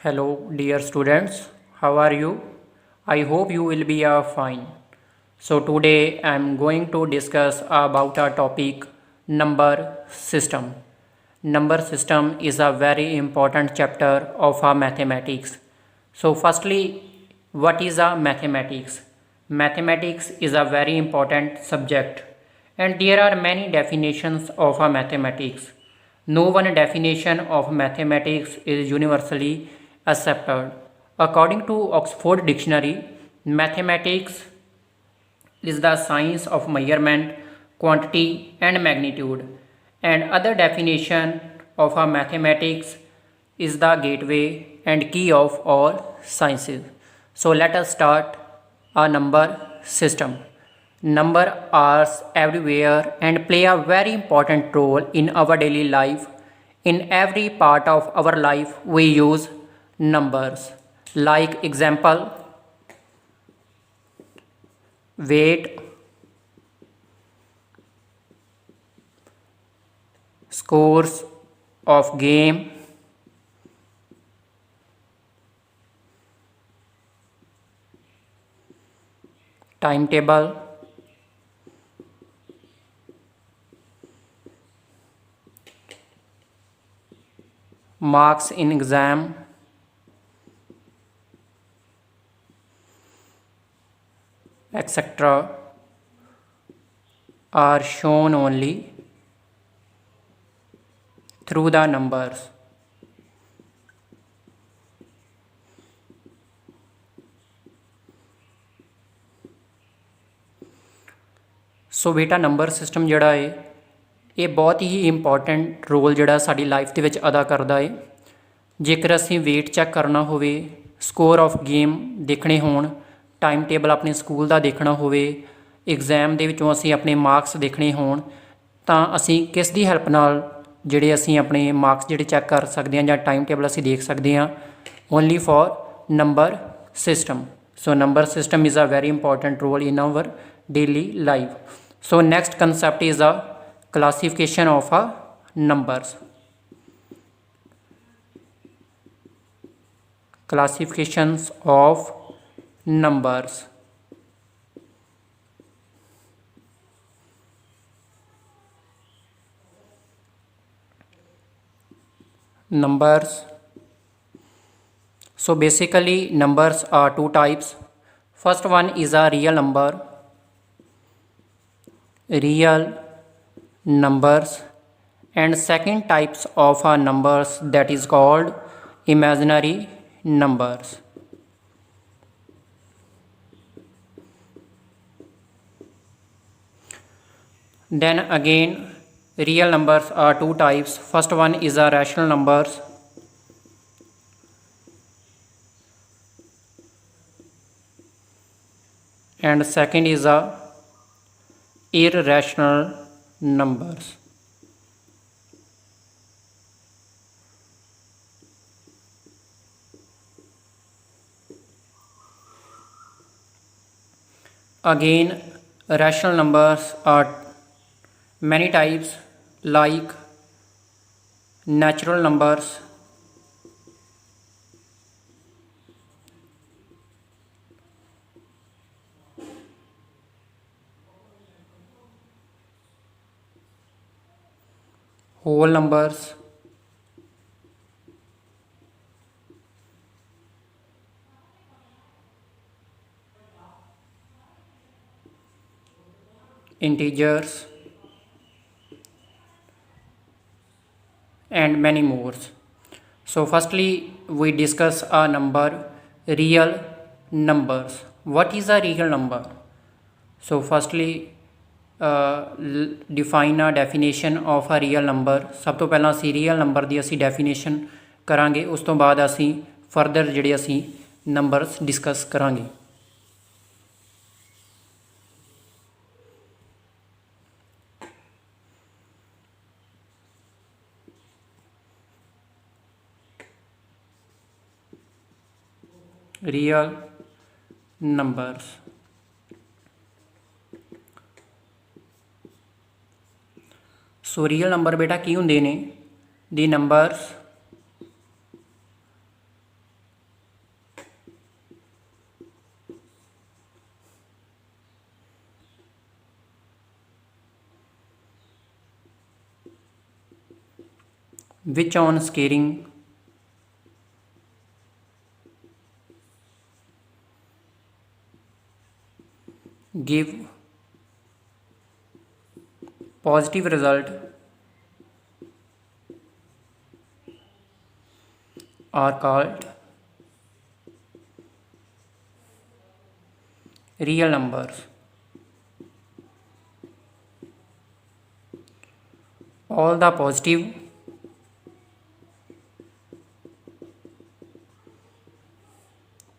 Hello, dear students. How are you? I hope you will be fine. So today I am going to discuss about a topic number system. Number system is a very important chapter of mathematics. So firstly, what is a mathematics? Mathematics is a very important subject and there are many definitions of mathematics. No one definition of mathematics is universally accepted. According to Oxford Dictionary, mathematics is the science of measurement, quantity, and magnitude. And other definition of a mathematics is the gateway and key of all sciences. So let us start a number system. Numbers are everywhere and play a very important role in our daily life. In every part of our life, we use numbers. Like example, weight, scores of game, timetable, marks in exam, etc. are shown only through the numbers. ਸੋ ਬੇਟਾ number system ਜਿਹੜਾ ਹੈ ਇਹ ਬਹੁਤ ਹੀ important role ਜਿਹੜਾ ਸਾਡੀ life ਦੇ ਵਿੱਚ ਅਦਾ ਕਰਦਾ ਹੈ। ਜੇਕਰ ਅਸੀਂ ਵੇਟ ਚੈੱਕ ਕਰਨਾ ਹੋਵੇ, ਸਕੋਰ ਆਫ ਗੇਮ ਦੇਖਣੇ ਹੋਣ, ਟਾਈਮ ਟੇਬਲ ਆਪਣੇ ਸਕੂਲ ਦਾ ਦੇਖਣਾ ਹੋਵੇ, ਐਗਜ਼ਾਮ ਦੇ ਵਿੱਚੋਂ ਅਸੀਂ ਆਪਣੇ ਮਾਰਕਸ ਦੇਖਣੇ ਹੋਣ ਤਾਂ ਅਸੀਂ ਕਿਸ ਦੀ ਹੈਲਪ ਨਾਲ ਜਿਹੜੇ ਅਸੀਂ ਆਪਣੇ ਮਾਰਕਸ ਜਿਹੜੇ ਚੈੱਕ ਕਰ ਸਕਦੇ ਹਾਂ ਜਾਂ ਟਾਈਮ ਟੇਬਲ ਅਸੀਂ ਦੇਖ ਸਕਦੇ ਹਾਂ? Only for number system. So number system is a very important role in our daily life. So next concept is a classification of numbers. Classifications of numbers. Numbers. So basically numbers are two types. First one is a real number. Real numbers, and second types of numbers that is called imaginary numbers. Then again, real numbers are two types. First one is a rational numbers, and second is a irrational numbers. Again, rational numbers are many types like natural numbers, whole numbers, integers, and many more. So firstly we discuss a number, real numbers. What is a real number? So firstly define a definition of a real number. सब तो पहला असी real number ਦੀ ਅਸੀਂ definition ਕਰਾਂਗੇ, ਉਸ ਤੋਂ ਬਾਅਦ ਅਸੀਂ further ਜਿਹੜੇ ਅਸੀਂ numbers discuss ਕਰਾਂਗੇ। real numbers. So real number बेटा की होंगे ने? The numbers which on scaling give positive result are called real numbers. All the positive,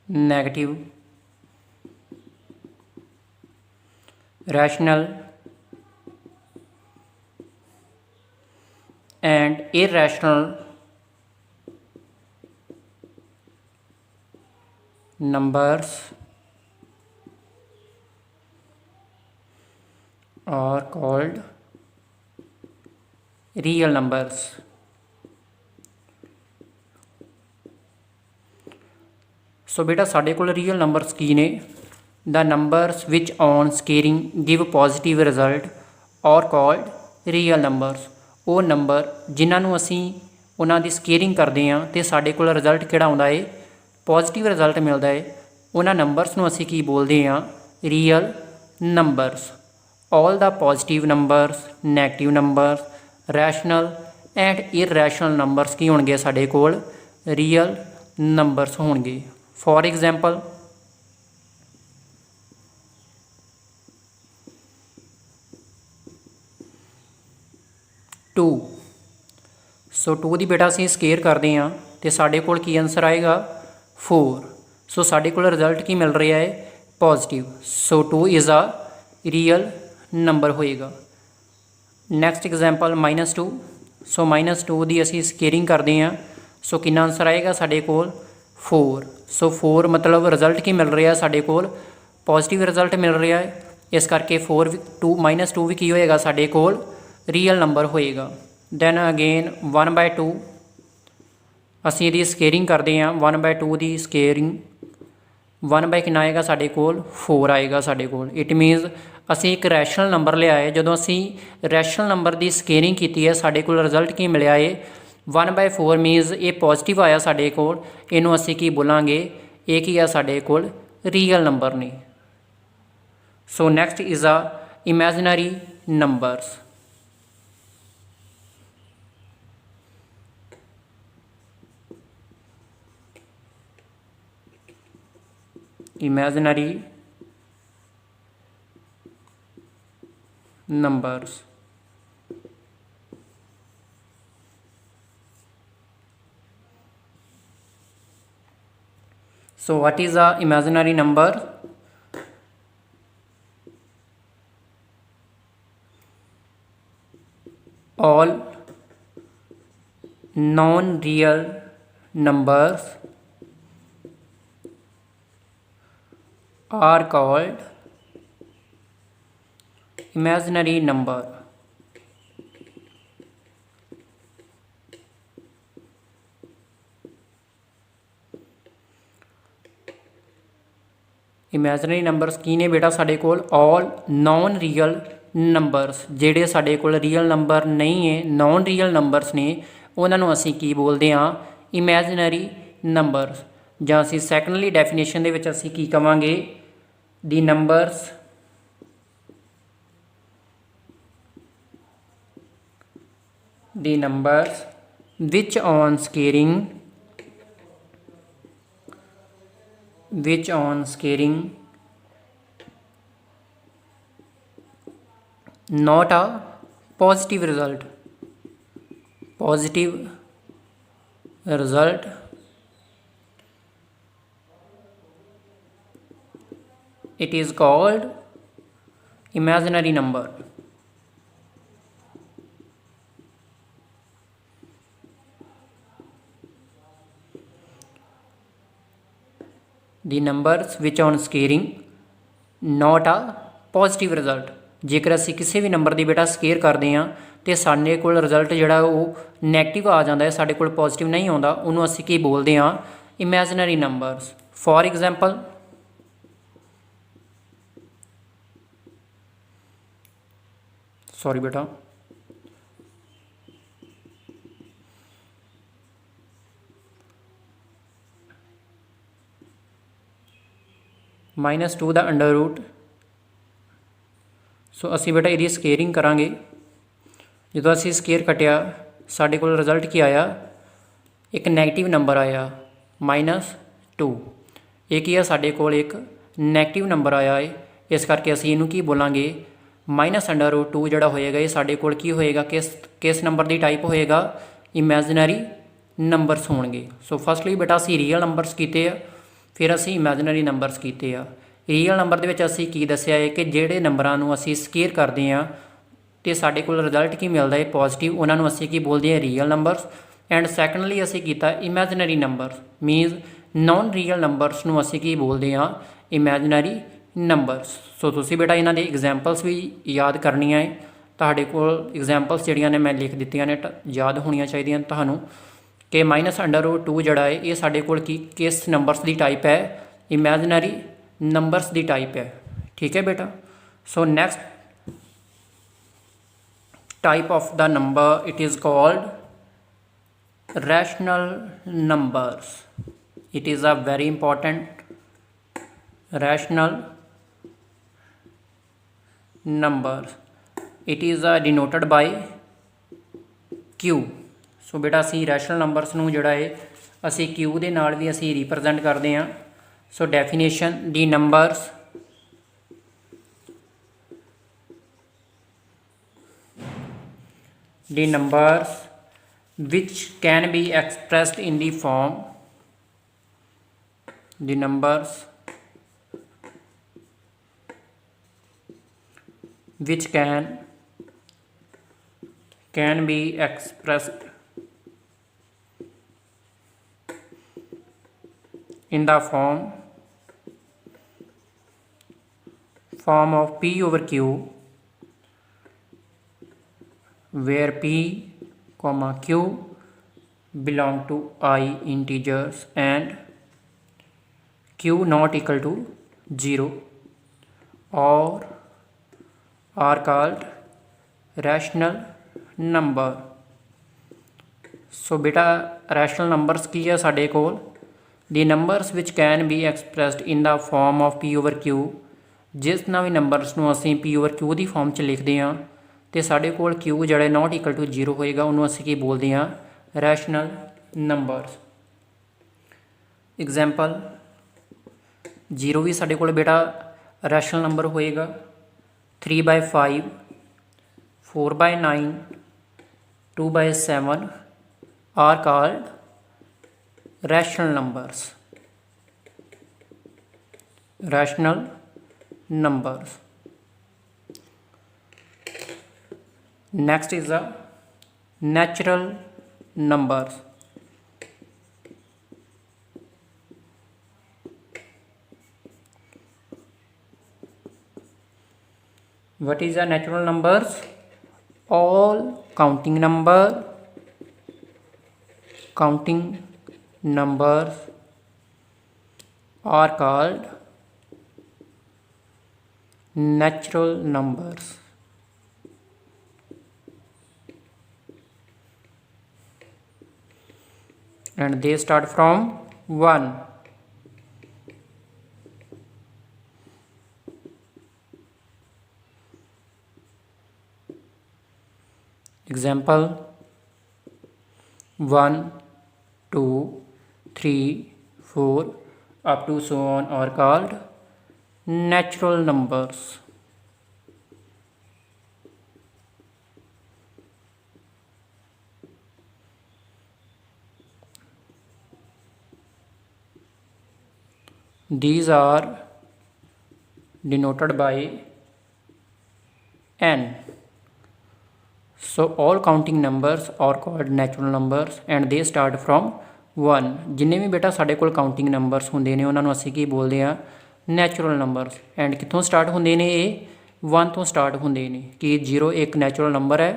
negative, rational and irrational numbers are called real numbers. So beta साडे कोल real numbers की ने the numbers which on scaling give positive result are called real numbers. ਉਹ number ਜਿਨ੍ਹਾਂ ਨੂੰ ਅਸੀਂ ਉਹਨਾਂ ਦੀ ਸਕੇਅਰਿੰਗ ਕਰਦੇ ਹਾਂ ਤੇ ਸਾਡੇ ਕੋਲ ਰਿਜ਼ਲਟ ਕਿਹੜਾ ਆਉਂਦਾ ਹੈ ਪੋਜ਼ਿਟਿਵ ਰਿਜ਼ਲਟ ਮਿਲਦਾ ਹੈ ਉਹਨਾਂ ਨੰਬਰਸ ਨੂੰ ਅਸੀਂ ਕੀ ਬੋਲਦੇ ਹਾਂ real numbers. all the positive numbers negative numbers rational and irrational numbers ਕੀ ਹੋਣਗੇ ਸਾਡੇ ਕੋਲ real numbers ਹੋਣਗੇ। for example 2 सो 2 ਦੀ ਬੇਟਾ ਅਸੀਂ ਸਕੇਅਰ ਕਰਦੇ ਹਾਂ ਤੇ ਸਾਡੇ ਕੋਲ ਕੀ ਆਨਸਰ ਆਏਗਾ 4। ਸੋ ਸਾਡੇ ਕੋਲ ਰਿਜ਼ਲਟ ਕੀ ਮਿਲ ਰਿਹਾ ਹੈ ਪੋਜ਼ਿਟਿਵ। ਸੋ 2 ਇਜ਼ ਆ ਰੀਅਲ ਨੰਬਰ ਹੋਏਗਾ। ਨੈਕਸਟ ਐਗਜ਼ਾਮਪਲ -2 ਸੋ -2 ਦੀ ਅਸੀਂ ਸਕੇਅਰਿੰਗ ਕਰਦੇ ਹਾਂ ਸੋ ਕਿੰਨਾ ਆਨਸਰ ਆਏਗਾ ਸਾਡੇ ਕੋਲ 4। ਸੋ 4 ਮਤਲਬ ਰਿਜ਼ਲਟ ਕੀ ਮਿਲ ਰਿਹਾ ਸਾਡੇ ਕੋਲ ਪੋਜ਼ਿਟਿਵ ਰਿਜ਼ਲਟ ਮਿਲ ਰਿਹਾ ਹੈ ਇਸ ਕਰਕੇ 4 2 -2 ਵੀ ਕੀ ਹੋਏਗਾ ਸਾਡੇ ਕੋਲ ਰੀਅਲ ਨੰਬਰ ਹੋਏਗਾ। ਦੈਨ ਅਗੇਨ 1/2 ਅਸੀਂ ਇਹਦੀ ਸਕੇਅਰਿੰਗ ਕਰਦੇ ਹਾਂ 1/2 ਦੀ ਸਕੇਅਰਿੰਗ 1 ਕਿੰਨਾ ਆਏਗਾ ਸਾਡੇ ਕੋਲ 4 ਆਏਗਾ ਸਾਡੇ ਕੋਲ। ਇਟ ਮੀਨਸ ਅਸੀਂ ਇੱਕ ਰੈਸ਼ਨਲ ਨੰਬਰ ਲਿਆ ਹੈ ਜਦੋਂ ਅਸੀਂ ਰੈਸ਼ਨਲ ਨੰਬਰ ਦੀ ਸਕੇਅਰਿੰਗ ਕੀਤੀ ਹੈ ਸਾਡੇ ਕੋਲ ਰਿਜ਼ਲਟ ਕੀ ਮਿਲਿਆ ਹੈ 1/4 ਮੀਨਸ ਇਹ ਪੋਜ਼ਿਟਿਵ ਆਇਆ ਸਾਡੇ ਕੋਲ ਇਹਨੂੰ ਅਸੀਂ ਕੀ ਬੋਲਾਂਗੇ ਇਹ ਕੀ ਆ ਸਾਡੇ ਕੋਲ ਰੀਅਲ ਨੰਬਰ ਨੇ। ਸੋ next is a imaginary numbers. imaginary numbers so what is a imaginary number all non-real numbers are called imaginary number। Imaginary numbers ਕੀ ਨੇ ਬੇਟਾ ਸਾਡੇ ਕੋਲ ਆਲ ਨੋਨ ਰੀਅਲ ਨੰਬਰਸ ਜਿਹੜੇ ਸਾਡੇ ਕੋਲ ਰੀਅਲ ਨੰਬਰ ਨਹੀਂ ਹੈ ਨੋਨ ਰੀਅਲ ਨੰਬਰਸ ਨੇ ਉਹਨਾਂ ਨੂੰ ਅਸੀਂ ਕੀ ਬੋਲਦੇ ਹਾਂ ਇਮੈਜਨਰੀ ਨੰਬਰਸ ਜਾਂ ਅਸੀਂ ਸੈਕੰਡਲੀ ਡੈਫੀਨੇਸ਼ਨ ਦੇ ਵਿੱਚ ਅਸੀਂ ਕੀ ਕਵਾਂਗੇ the numbers which on scaling not a positive result it is called imaginary number। the numbers which on scaling not a positive result ਜੇਕਰ ਅਸੀਂ ਕਿਸੇ ਵੀ ਨੰਬਰ ਦੀ ਬੇਟਾ ਸਕੇਅਰ ਕਰਦੇ ਹਾਂ ਤੇ ਸਾਡੇ ਕੋਲ ਰਿਜ਼ਲਟ ਜਿਹੜਾ ਉਹ ਨੈਗੇਟਿਵ ਆ ਜਾਂਦਾ ਹੈ ਸਾਡੇ ਕੋਲ ਪੋਜ਼ਿਟਿਵ ਨਹੀਂ ਆਉਂਦਾ ਉਹਨੂੰ ਅਸੀਂ ਕੀ ਬੋਲਦੇ ਹਾਂ ਇਮੈਜਨਰੀ ਨੰਬਰਸ। ਫੋਰ ਐਗਜ਼ਾਮਪਲ सॉरी बेटा -2 ਦਾ ਅੰਡਰ ਰੂਟ। ਸੋ ਅਸੀਂ ਬੇਟਾ ਇਹਦੀ ਸਕੇਅਰਿੰਗ ਕਰਾਂਗੇ। ਜਦੋਂ ਅਸੀਂ ਸਕੇਅਰ ਕੱਟਿਆ ਸਾਡੇ ਕੋਲ ਰਿਜ਼ਲਟ ਕੀ ਆਇਆ, ਇੱਕ ਨੈਗੇਟਿਵ ਨੰਬਰ ਆਇਆ -2। ਇਹ ਕੀ ਆ, ਸਾਡੇ ਕੋਲ ਇੱਕ ਨੈਗੇਟਿਵ ਨੰਬਰ ਆਇਆ ਹੈ। ਇਸ ਕਰਕੇ ਅਸੀਂ ਇਹਨੂੰ ਕੀ ਬੋਲਾਂਗੇ, -√2 ਜਿਹੜਾ ਹੋਏਗਾ ਇਹ ਸਾਡੇ ਕੋਲ ਕੀ ਹੋਏਗਾ, ਕਿਸ ਨੰਬਰ ਦੀ ਟਾਈਪ ਹੋਏਗਾ, ਇਮੈਜਨਰੀ ਨੰਬਰਸ ਹੋਣਗੇ। ਸੋ ਫਸਟਲੀ ਬੇਟਾ ਅਸੀਂ ਰੀਅਲ ਨੰਬਰਸ ਕੀਤੇ ਆ, ਫਿਰ ਅਸੀਂ ਇਮੈਜਨਰੀ ਨੰਬਰਸ ਕੀਤੇ ਆ। ਰੀਅਲ ਨੰਬਰ ਦੇ ਵਿੱਚ ਅਸੀਂ ਕੀ ਦੱਸਿਆ ਹੈ ਕਿ ਜਿਹੜੇ ਨੰਬਰਾਂ ਨੂੰ ਅਸੀਂ ਸਕੇਅਰ ਕਰਦੇ ਹਾਂ ਅਤੇ ਸਾਡੇ ਕੋਲ ਰਿਜ਼ਲਟ ਕੀ ਮਿਲਦਾ ਹੈ ਪੋਜ਼ੀਟਿਵ, ਉਹਨਾਂ ਨੂੰ ਅਸੀਂ ਕੀ ਬੋਲਦੇ ਹਾਂ, ਰੀਅਲ ਨੰਬਰਸ। ਐਂਡ ਸੈਕੰਡਲੀ ਅਸੀਂ ਕੀਤਾ imaginary numbers, means non real numbers ਨੂੰ ਅਸੀਂ ਕੀ ਬੋਲਦੇ ਹਾਂ, ਇਮੈਜਨਰੀ ਨੰਬਰਸ। ਸੋ ਤੁਸੀਂ ਬੇਟਾ ਇਹਨਾਂ ਦੇ ਐਗਜ਼ਾਮਪਲਸ ਵੀ ਯਾਦ ਕਰਨੀਆਂ ਹੈ। ਤੁਹਾਡੇ ਕੋਲ ਐਗਜ਼ਾਮਪਲਸ ਜਿਹੜੀਆਂ ਨੇ ਮੈਂ ਲਿਖ ਦਿੱਤੀਆਂ ਨੇ, ਯਾਦ ਹੋਣੀਆਂ ਚਾਹੀਦੀਆਂ ਤੁਹਾਨੂੰ ਕਿ -√2 ਜਿਹੜਾ ਹੈ ਇਹ ਸਾਡੇ ਕੋਲ ਕਿਸ ਨੰਬਰਸ ਦੀ ਟਾਈਪ ਹੈ, ਇਮੈਜਨਰੀ ਨੰਬਰਸ ਦੀ ਟਾਈਪ ਹੈ। ਠੀਕ ਹੈ ਬੇਟਾ। So next type of the number, it is called rational numbers. It is a very important rational numbers. It is denoted by Q. ਸੋ ਬੇਟਾ ਅਸੀਂ ਰੈਸ਼ਨਲ ਨੰਬਰਸ ਨੂੰ ਜਿਹੜਾ ਹੈ ਅਸੀਂ Q ਦੇ ਨਾਲ ਵੀ ਅਸੀਂ ਰਿਪਰੈਜ਼ੈਂਟ ਕਰਦੇ ਹਾਂ। ਸੋ definition, the numbers the numbers which can be expressed in the form, the numbers which can be expressed in the form of P over Q, where P, Q belong to I integers and Q not equal to 0, or are called rational number. So beta rational numbers ਕੀ ਹੈ ਸਾਡੇ ਕੋਲ, the numbers which can be expressed in the form of P over Q, ਜਿਸ ਨਾਲ ਵੀ numbers ਨੂੰ ਅਸੀਂ P over Q ਦੀ farm 'ਚ ਲਿਖਦੇ ਹਾਂ ਅਤੇ ਸਾਡੇ ਕੋਲ Q ਜਿਹੜਾ ਨਾਟ ਇਕੁਅਲ ਟੂ 0 ਹੋਏਗਾ, ਉਹਨੂੰ ਅਸੀਂ ਕੀ ਬੋਲਦੇ ਹਾਂ, ਰੈਸ਼ਨਲ ਨੰਬਰਸ। ਐਗਜ਼ਾਮਪਲ, 0 ਵੀ ਸਾਡੇ ਕੋਲ ਬੇਟਾ ਰੈਸ਼ਨਲ ਨੰਬਰ ਹੋਏਗਾ। 3/5, 4/9, 2/7 R called rational numbers, rational numbers. Next is the natural numbers. What is the natural numbers? All counting numbers are called natural numbers. And they start from 1. Example, 1, 2, 3, 4 up to so on are called natural numbers. These are denoted by n. So all counting numbers are called natural numbers and they start from 1. जिन्ने भी बेटा साढ़े कोल counting numbers होंदे ने उन्हां नूं असीं की बोलदे आ, नैचुरल नंबर्स। एंड कित्थों स्टार्ट होंदे ने, ये 1 तो स्टार्ट होंदे ने। कि 0 एक नैचुरल नंबर है?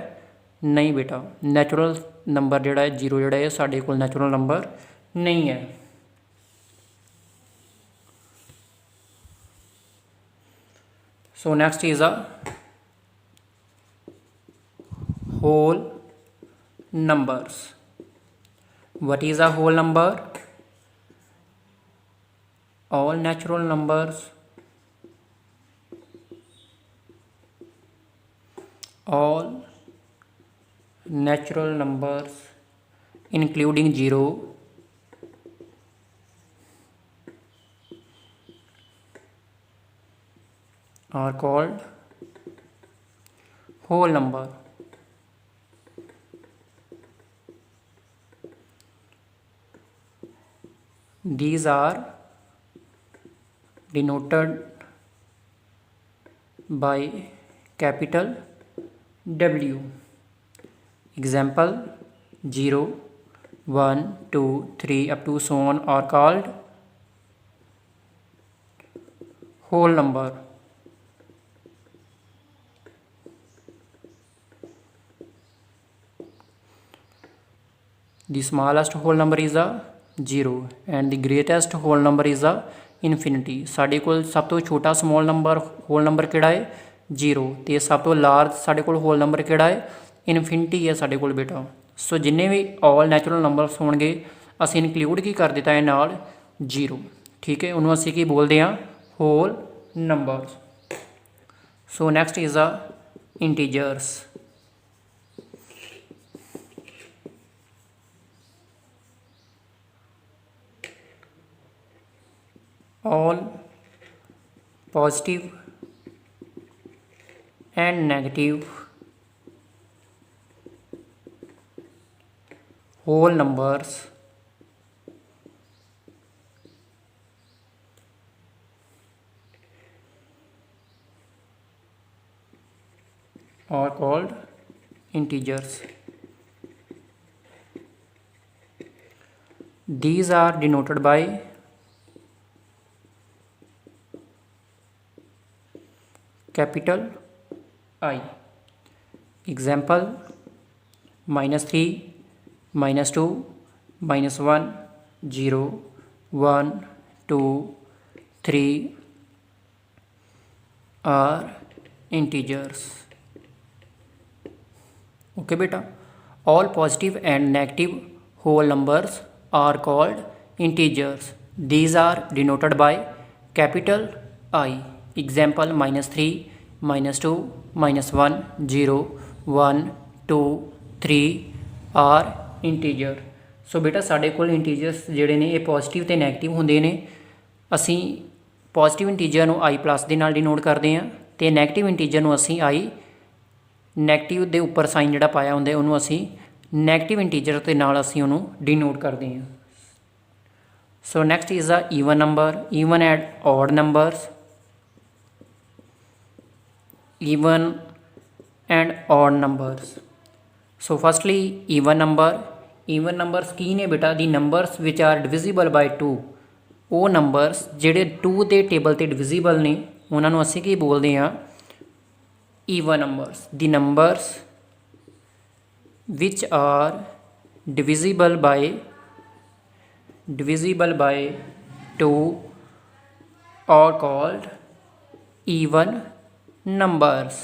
नहीं बेटा, नैचुरल नंबर जिहड़ा है 0 जिहड़ा है साढ़े कोल नैचुरल नंबर नहीं है। So next is a whole numbers. What is a whole number? All natural numbers all natural numbers including 0 are called whole number. These are denoted by capital W. Example 0, 1, 2, 3 up to so on are called whole number. The smallest whole number is a 0 and the greatest whole number is a infinity. ਸਾਡੇ ਕੋਲ ਸਭ ਤੋਂ ਛੋਟਾ small number whole number ਕਿਹੜਾ ਹੈ 0 ਤੇ ਸਭ ਤੋਂ ਲਾਰਜ ਸਾਡੇ ਕੋਲ whole number ਕਿਹੜਾ ਹੈ ਇਨਫਿਨਿਟੀ ਹੈ ਸਾਡੇ ਕੋਲ ਬੇਟਾ। ਸੋ ਜਿੰਨੇ ਵੀ ਆਲ ਨੈਚੁਰਲ ਨੰਬਰਸ ਹੋਣਗੇ ਅਸੀਂ ਇਨਕਲੂਡ ਕੀ ਕਰ ਦਿੱਤਾ ਹੈ ਨਾਲ 0 ਠੀਕ ਹੈ ਉਹਨੂੰ ਅਸੀਂ ਕੀ ਬੋਲਦੇ ਹਾਂ whole numbers. So next is a integers. All positive and negative whole numbers are called integers. These are denoted by capital I. Example -3, -2, -1, 0, 1, 2, 3 are integers. Okay beta, all positive and negative whole numbers are called integers. These are denoted by capital I. Example -3, -2, -1, 0, 1, 2, 3 are integer. सो बेटा साढ़े कोल integers ਜਿਹੜੇ ਨੇ ਇਹ positive ਤੇ negative ਹੁੰਦੇ ਨੇ ਅਸੀਂ positive integer ਨੂੰ i ਪਲੱਸ ਦੇ ਨਾਲ ਡਿਨੋਟ ਕਰਦੇ ਹਾਂ ਤੇ ਨੈਗੇਟਿਵ ਇੰਟੀਜਰ ਨੂੰ ਅਸੀਂ i ਨੈਗੇਟਿਵ ਦੇ ਉੱਪਰ ਸਾਈਨ ਜਿਹੜਾ ਪਾਇਆ ਹੁੰਦਾ ਉਹਨੂੰ ਅਸੀਂ ਨੈਗੇਟਿਵ ਇੰਟੀਜਰ ਦੇ ਨਾਲ ਅਸੀਂ ਉਹਨੂੰ ਡਿਨੋਟ ਕਰਦੇ ਹਾਂ। So next is a even number, even and odd numbers, even and odd numbers. So firstly even numbers ਕੀ ਨੇ ਬੇਟਾ the numbers which are divisible by 2 ਉਹ numbers ਜਿਹੜੇ 2 ਦੇ ਟੇਬਲ ਤੇ divisible ਨੇ ਉਹਨਾਂ ਨੂੰ ਅਸੀਂ ਕੀ ਬੋਲਦੇ ਹਾਂ even numbers. The numbers which are divisible by 2 are called even numbers.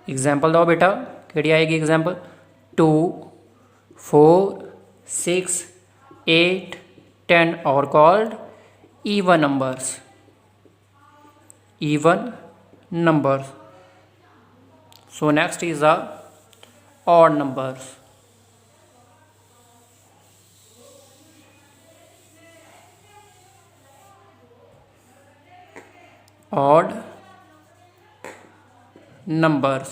Example दो बेटा केड़ी आएगी example 2, 4, 6, 8, 10 are called even numbers. Even numbers. So next is a odd numbers. Odd numbers.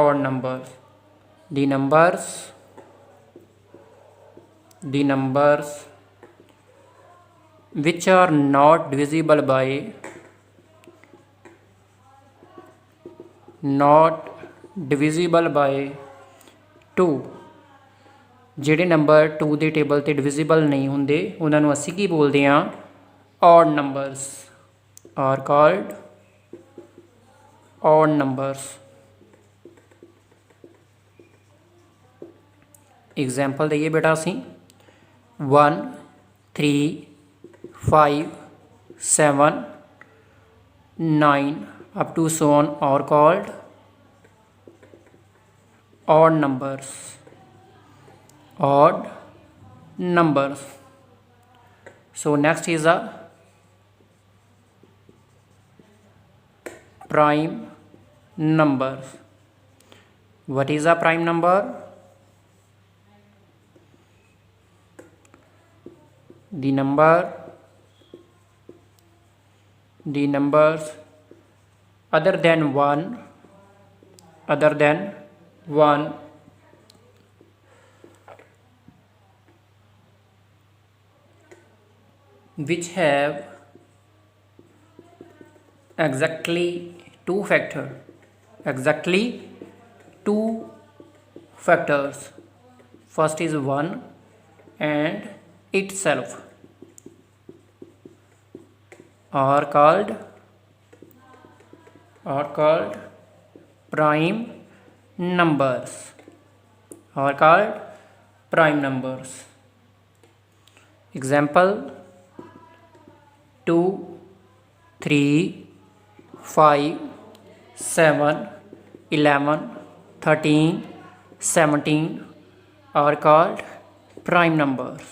Odd numbers. The numbers which are not divisible by 2 ਜਿਹੜੇ number 2 ਦੇ table ਤੇ ਡਿਵਿਜ਼ੀਬਲ ਨਹੀਂ ਹੁੰਦੇ ਉਹਨਾਂ ਨੂੰ ਅਸੀਂ ਕੀ ਬੋਲਦੇ ਹਾਂ odd numbers are called odd numbers. Example दईए बेटा असी 1, 3, 5, 7, 9 up to so on are called odd numbers. Odd numbers. So next is a prime numbers. What is a prime number? The numbers other than 1 which have exactly two factors. First is 1 and itself are called prime numbers. Example: 2, 3, 5, 7, 11, 13, 17 are called prime numbers.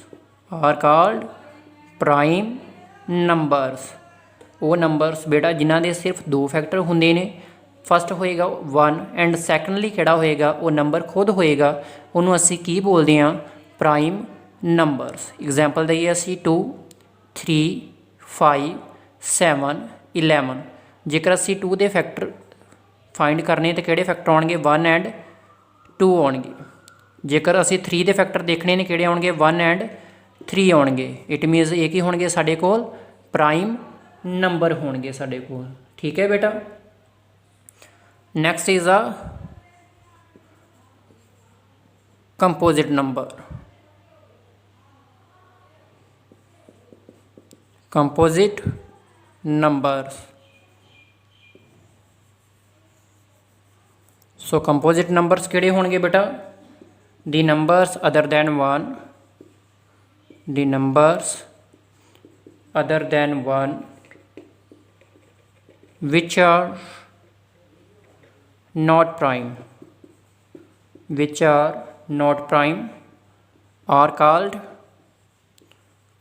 ਉਹ numbers ਬੇਟਾ ਜਿਨ੍ਹਾਂ ਦੇ ਸਿਰਫ 2 factor ਹੁੰਦੇ ਨੇ। First ਹੋਏਗਾ 1 and secondly ਕਿਹੜਾ ਹੋਏਗਾ, ਉਹ ਨੰਬਰ ਖੁਦ ਹੋਏਗਾ, ਉਹਨੂੰ ਅਸੀਂ ਕੀ ਬੋਲਦੇ ਹਾਂ, ਪ੍ਰਾਈਮ ਨੰਬਰਸ। ਐਗਜ਼ਾਮਪਲ ਦਈਏ ਅਸੀਂ 2, 3, 5, 7, 11। ਜੇਕਰ ਅਸੀਂ 2 ਦੇ ਫੈਕਟਰ ਫਾਈਂਡ ਕਰਨੇ ਤਾਂ ਕਿਹੜੇ ਫੈਕਟਰ ਆਉਣਗੇ, 1 ਐਂਡ 2 ਆਉਣਗੇ। ਜੇਕਰ ਅਸੀਂ 3 ਦੇ ਫੈਕਟਰ ਦੇਖਣੇ ਨੇ ਕਿਹੜੇ ਆਉਣਗੇ, 1 ਐਂਡ 3 ਆਉਣਗੇ। ਇਟ ਮੀਨਸ ਇਹ ਕੀ ਹੋਣਗੇ ਸਾਡੇ ਕੋਲ, ਪ੍ਰਾਈਮ ਨੰਬਰ ਹੋਣਗੇ ਸਾਡੇ ਕੋਲ। ਠੀਕ ਹੈ ਬੇਟਾ। ਨੈਕਸਟ ਇਜ਼ ਆ ਕੰਪੋਜ਼ਿਟ ਨੰਬਰ। Composite numbers. ਸੋ ਕੰਪੋਜ਼ਿਟ ਨੰਬਰਸ ਕਿਹੜੇ ਹੋਣਗੇ ਬੇਟਾ, ਦੀ numbers other than 1 which are not prime are called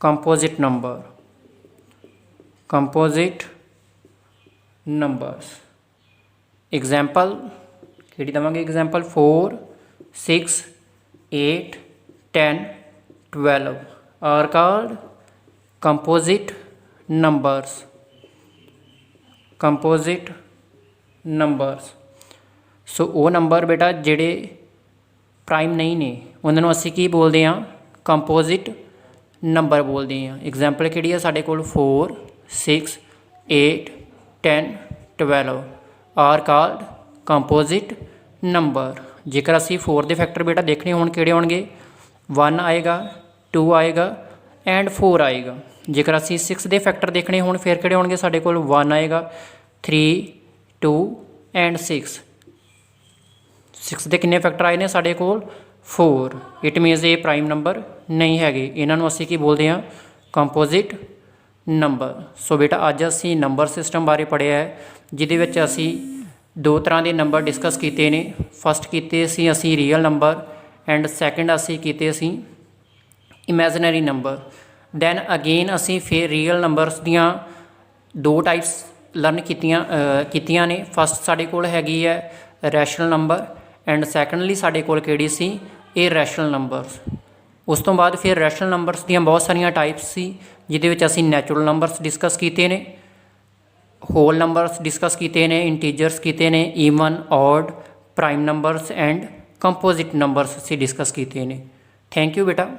composite numbers. Example ਕਿਹੜੀ ਦਵਾਂਗੇ, example 4, 6, 8, 10, 12 are called composite numbers. ਸੋ ਉਹ ਨੰਬਰ ਬੇਟਾ ਜਿਹੜੇ ਪ੍ਰਾਈਮ ਨਹੀਂ ਨੇ ਉਹਨਾਂ ਨੂੰ ਅਸੀਂ ਕੀ ਬੋਲਦੇ ਹਾਂ, ਕੰਪੋਜ਼ਿਟ ਨੰਬਰ ਬੋਲਦੇ ਹਾਂ। ਐਗਜ਼ਾਮਪਲ ਕਿਹੜੀ ਆ ਸਾਡੇ ਕੋਲ, 4, 6, 8, 10, 12 ਆਰ ਕਾਲਡ ਕੰਪੋਜ਼ਿਟ ਨੰਬਰ। ਜੇਕਰ ਅਸੀਂ 4 ਦੇ ਫੈਕਟਰ ਬੇਟਾ ਦੇਖਣੇ ਹੋਣ ਕਿਹੜੇ ਹੋਣਗੇ, 1 ਆਏਗਾ, 2 ਆਏਗਾ ਐਂਡ 4 ਆਏਗਾ। ਜੇਕਰ ਅਸੀਂ 6 ਦੇ ਫੈਕਟਰ ਦੇਖਣੇ ਹੋਣ ਫਿਰ ਕਿਹੜੇ ਹੋਣਗੇ ਸਾਡੇ ਕੋਲ, 1 ਆਏਗਾ, 3, 2 ਐਂਡ 6 ਦੇ ਕਿੰਨੇ ਫੈਕਟਰ ਆਏ ਨੇ ਸਾਡੇ ਕੋਲ, 4। ਇਟ ਮੀਨਸ ਇਹ ਪ੍ਰਾਈਮ ਨੰਬਰ ਨਹੀਂ ਹੈਗੇ, ਇਹਨਾਂ ਨੂੰ ਅਸੀਂ ਕੀ ਬੋਲਦੇ ਹਾਂ, ਕੰਪੋਜ਼ਿਟ ਨੰਬਰ। ਸੋ ਬੇਟਾ ਅੱਜ ਅਸੀਂ ਨੰਬਰ ਸਿਸਟਮ ਬਾਰੇ ਪੜ੍ਹਿਆ ਹੈ, ਜਿਹਦੇ ਵਿੱਚ ਅਸੀਂ 2 ਤਰ੍ਹਾਂ ਦੇ ਨੰਬਰ ਡਿਸਕਸ ਕੀਤੇ ਨੇ। ਫਸਟ ਕੀਤੇ ਸੀ ਅਸੀਂ ਰੀਅਲ ਨੰਬਰ ਐਂਡ ਸੈਕਿੰਡ ਅਸੀਂ ਕੀਤੇ ਸੀ ਇਮੈਜਨਰੀ ਨੰਬਰ। ਦੈਨ ਅਗੇਨ ਅਸੀਂ ਫਿਰ ਰੀਅਲ ਨੰਬਰਸ ਦੀਆਂ 2 ਟਾਈਪਸ ਲਰਨ ਕੀਤੀਆਂ ਨੇ। ਫਸਟ ਸਾਡੇ ਕੋਲ ਹੈਗੀ ਹੈ ਰੈਸ਼ਨਲ ਨੰਬਰ ਐਂਡ ਸੈਕੰਡਲੀ ਸਾਡੇ ਕੋਲ ਕਿਹੜੀ ਸੀ, ਇਰੈਸ਼ਨਲ ਨੰਬਰਸ। ਉਸ ਤੋਂ ਬਾਅਦ ਫਿਰ ਰੈਸ਼ਨਲ ਨੰਬਰਸ ਦੀਆਂ ਬਹੁਤ ਸਾਰੀਆਂ ਟਾਈਪਸ ਸੀ, ਜਿਹਦੇ ਵਿੱਚ ਅਸੀਂ ਨੈਚੁਰਲ ਨੰਬਰਸ ਡਿਸਕਸ ਕੀਤੇ ਨੇ, ਹੋਲ ਨੰਬਰਸ ਡਿਸਕਸ ਕੀਤੇ ਨੇ, ਇੰਟੀਜਰਸ ਕੀਤੇ ਨੇ, even, odd, prime numbers and composite numbers ਅਸੀਂ ਡਿਸਕਸ ਕੀਤੇ ਨੇ। ਥੈਂਕ ਯੂ ਬੇਟਾ।